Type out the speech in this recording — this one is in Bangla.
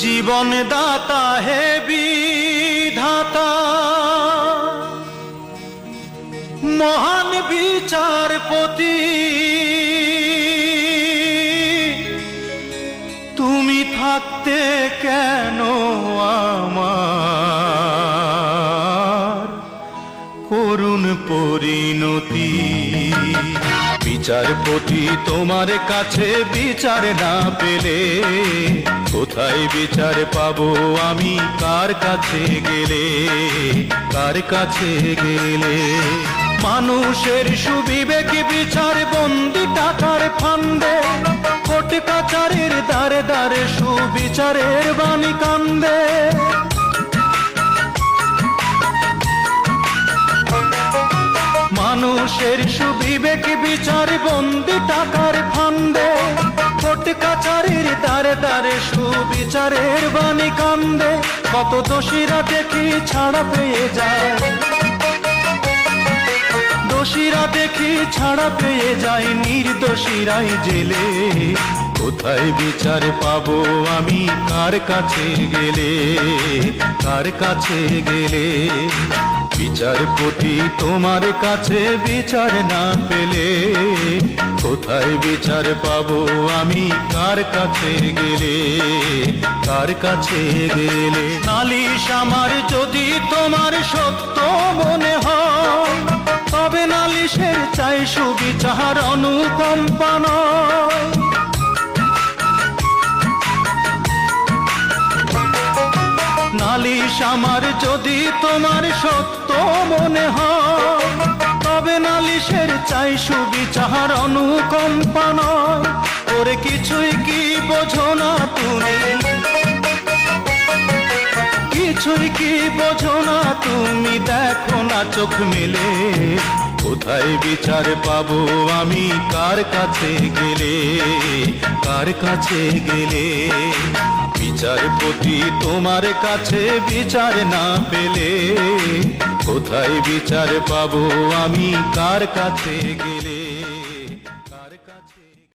জীবন দাতা হে বিধাতা, মহান বিচারপতি, তুমি থাকতে কেন আমার করুণ পরিণতি। বিচারপতি তোমার কাছে বিচার না পেলে কোথায় বিচার পাবো আমি, কার কাছে গেলে, কার কাছে গেলে। মানুষের সুবিবেক বিচার বন্দি টাকার ফান্দে, কোর্ট কাচারের দ্বারে দ্বারে সুবিচারের বাণী কান্দে। মানুষের সুবিবেক বিচার বন্দি টাকার ফান্দে, কোর্ট কাচারের দ্বারে দ্বারে সুবিচারের বাণী কান্দে। কত দোষীরা দেখি ছাড়া পেয়ে যায়, দোষীরা দেখি ছাড়া পেয়ে যায়, নির্দোষীরাই জেলে। কোথায় বিচার পাবো আমি, কার কাছে গেলে, কার কাছে গেলে। বিচারপতি তোমার কাছে বিচার না পেলে কোথায় বিচার পাবো আমি, কার কাছে গেলে, কার কাছে গেলে। নালিশ আমার যদি তোমার সত্য মনে হয়, তবে নালিশের চাই সুবিচার অনুকম্পা নয়। নালিশ আমার যদি তোমার সত্য মনে হয়, তবে নালিশের চাই সুবিচার অনুকম্পা নয়। ওরে কিছুই কি বোঝো না তুমি, কিছুই কি বোঝো না তুমি, দেখো না চোখ মেলে। কোথায় বিচার পাবো আমি, কার কাছে গেলে, কার কাছে গেলে। বিচারপতি তোমার কাছে বিচার না পেলে কোথায় বিচার পাবো আমি, কার কাছে গেলে।